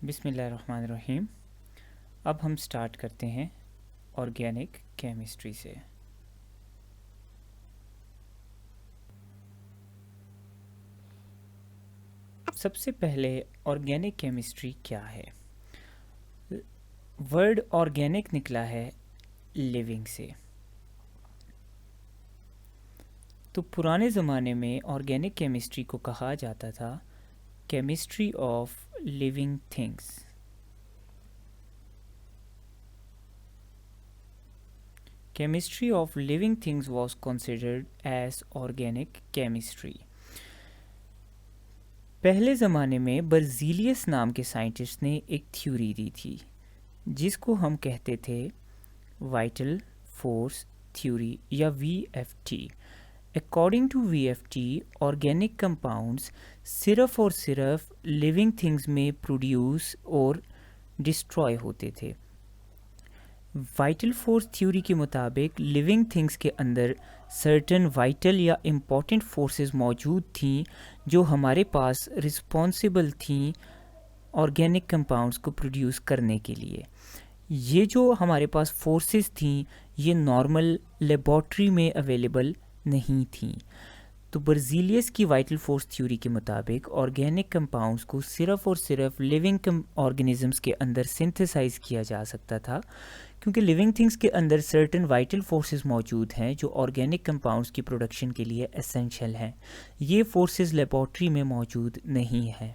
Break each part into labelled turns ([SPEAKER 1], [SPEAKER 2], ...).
[SPEAKER 1] बिस्मिल्लाहिर्रहमानिर्रहीम। अब हम स्टार्ट करते हैं ऑर्गेनिक केमिस्ट्री से। सबसे पहले ऑर्गेनिक केमिस्ट्री क्या है? वर्ड ऑर्गेनिक निकला है लिविंग से। तो पुराने ज़माने में ऑर्गेनिक केमिस्ट्री को कहा जाता था chemistry of living things. Chemistry of living things was considered as organic chemistry. पहले ज़माने में बर्ज़ीलियस नाम के साइंटिस्ट ने एक थ्योरी दी थी जिसको हम कहते थे वाइटल फोर्स थ्योरी या VFT। According to VFT, organic compounds सिर्फ और सिर्फ लिविंग थिंग्स में प्रोड्यूस और डिस्ट्रॉय होते थे। वाइटल फोर्स थ्योरी के मुताबिक लिविंग थिंग्स के अंदर सर्टन वाइटल या इम्पॉर्टेंट फोर्सेस मौजूद थीं जो हमारे पास रिस्पॉन्सिबल थीं ऑर्गेनिक कंपाउंड्स को प्रोड्यूस करने के लिए। ये जो हमारे पास फोर्सेस थीं ये नॉर्मल लेबॉर्ट्री में अवेलेबल नहीं थीं। तो बर्ज़ीलियस की वाइटल फोर्स थ्योरी के मुताबिक ऑर्गेनिक कंपाउंड्स को सिर्फ और सिर्फ लिविंग ऑर्गेनिजम्स के अंदर सिंथेसाइज किया जा सकता था क्योंकि लिविंग थिंग्स के अंदर सर्टेन वाइटल फोर्सेस मौजूद हैं जो ऑर्गेनिक कंपाउंड्स की प्रोडक्शन के लिए एसेंशियल हैं। ये फोर्सेस लेबॉर्ट्री में मौजूद नहीं हैं।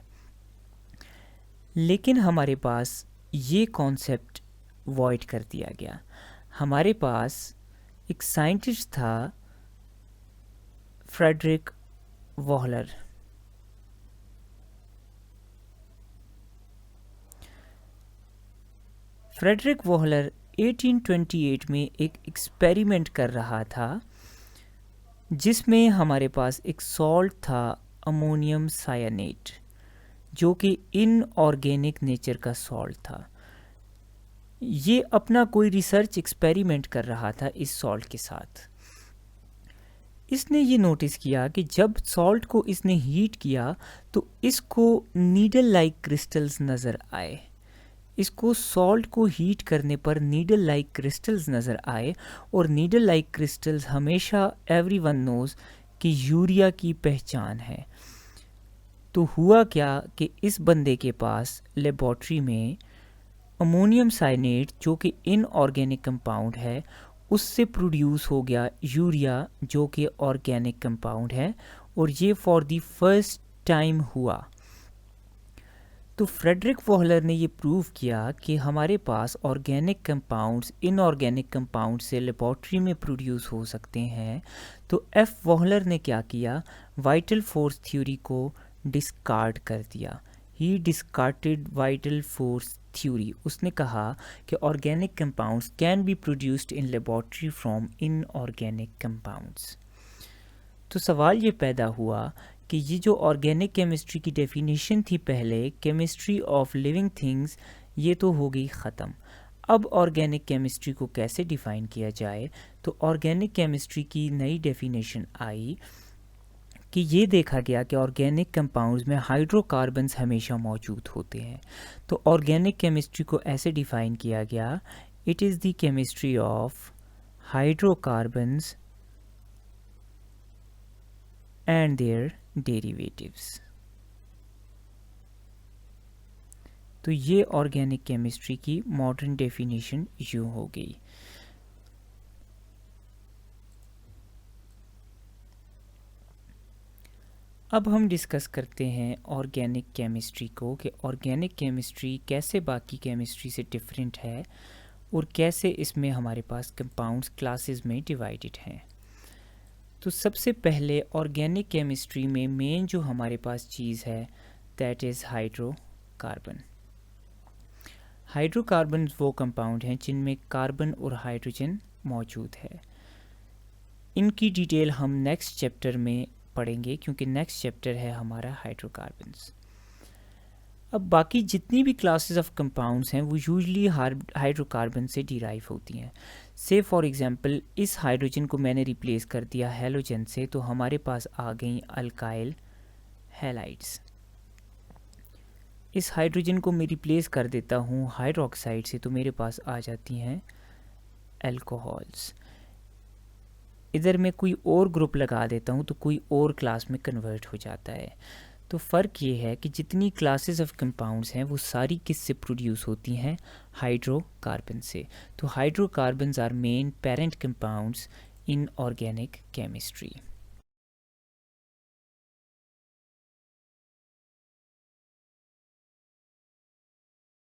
[SPEAKER 1] लेकिन हमारे पास ये कॉन्सेप्ट वॉइड कर दिया गया। हमारे पास एक साइंटिस्ट था फ्रेडरिक वॉहलर। फ्रेडरिक वॉहलर 1828 में एक एक्सपेरिमेंट कर रहा था जिसमें हमारे पास एक सॉल्ट था अमोनियम साइनेट जो कि इनऑर्गेनिक नेचर का सॉल्ट था। ये अपना कोई रिसर्च एक्सपेरिमेंट कर रहा था इस सॉल्ट के साथ। इसने ये नोटिस किया कि जब सॉल्ट को इसने हीट किया तो इसको नीडल लाइक क्रिस्टल्स नज़र आए। इसको सॉल्ट को हीट करने पर नीडल लाइक क्रिस्टल्स नज़र आए और नीडल लाइक क्रिस्टल्स हमेशा एवरीवन नोज कि यूरिया की पहचान है। तो हुआ क्या कि इस बंदे के पास लेबॉर्ट्री में अमोनियम साइनेट जो कि इनऑर्गेनिक कंपाउंड है उससे प्रोड्यूस हो गया यूरिया जो कि ऑर्गेनिक कंपाउंड है और ये फॉर द फर्स्ट टाइम हुआ। तो फ्रेडरिक वॉहलर ने ये प्रूव किया कि हमारे पास ऑर्गेनिक कंपाउंड्स इनऑर्गेनिक कंपाउंड से लेबॉर्ट्री में प्रोड्यूस हो सकते हैं। तो एफ वॉहलर ने क्या किया, वाइटल फोर्स थ्योरी को डिस्कार्ड कर दिया। ही डिस्कार्टेड वाइटल फोर्स थ्योरी। उसने कहा कि organic compounds can be produced in laboratory from inorganic compounds. तो सवाल ये पैदा हुआ कि ये जो ऑर्गेनिक केमिस्ट्री की डेफिनेशन थी पहले केमिस्ट्री ऑफ लिविंग थिंग्स, ये तो हो गई ख़त्म। अब ऑर्गेनिक केमिस्ट्री को कैसे डिफ़ाइन किया जाए? तो ऑर्गेनिक केमिस्ट्री की नई डेफिनेशन आई कि ये देखा गया कि ऑर्गेनिक कंपाउंड्स में हाइड्रोकार्बन्स हमेशा मौजूद होते हैं। तो ऑर्गेनिक केमिस्ट्री को ऐसे डिफ़ाइन किया गया, it is the chemistry of hydrocarbons and their derivatives। तो ये ऑर्गेनिक केमिस्ट्री की मॉडर्न डेफिनेशन यूँ हो गई। अब हम डिस्कस करते हैं ऑर्गेनिक केमिस्ट्री को कि ऑर्गेनिक केमिस्ट्री कैसे बाकी केमिस्ट्री से डिफरेंट है और कैसे इसमें हमारे पास कंपाउंड्स क्लासेस में डिवाइडेड हैं। तो सबसे पहले ऑर्गेनिक केमिस्ट्री में मेन जो हमारे पास चीज़ है दैट इज़ हाइड्रोकार्बन। हाइड्रोकार्बन वो कंपाउंड हैं जिनमें कार्बन और हाइड्रोजन मौजूद है। इनकी डिटेल हम नेक्स्ट चैप्टर में पढ़ेंगे क्योंकि नेक्स्ट चैप्टर है हमारा हाइड्रोकार्बन्स। अब बाकी जितनी भी क्लासेस ऑफ कंपाउंड्स हैं वो यूजुअली हाइड्रोकार्बन से डिराइव होती हैं। से फॉर एग्जांपल इस हाइड्रोजन को मैंने रिप्लेस कर दिया हैलोजन से तो हमारे पास आ गई अल्काइल हैलाइड्स। इस हाइड्रोजन को मैं रिप्लेस कर देता हूँ हाइड्रोक्साइड से, तो मेरे पास आ जाती हैं अल्कोहल्स। इधर मैं कोई और ग्रुप लगा देता हूँ तो कोई और क्लास में कन्वर्ट हो जाता है। तो फ़र्क ये है कि जितनी क्लासेस ऑफ कंपाउंड्स हैं वो सारी किससे प्रोड्यूस होती हैं, हाइड्रोकार्बन से। तो hydrocarbons are main parent compounds in organic chemistry.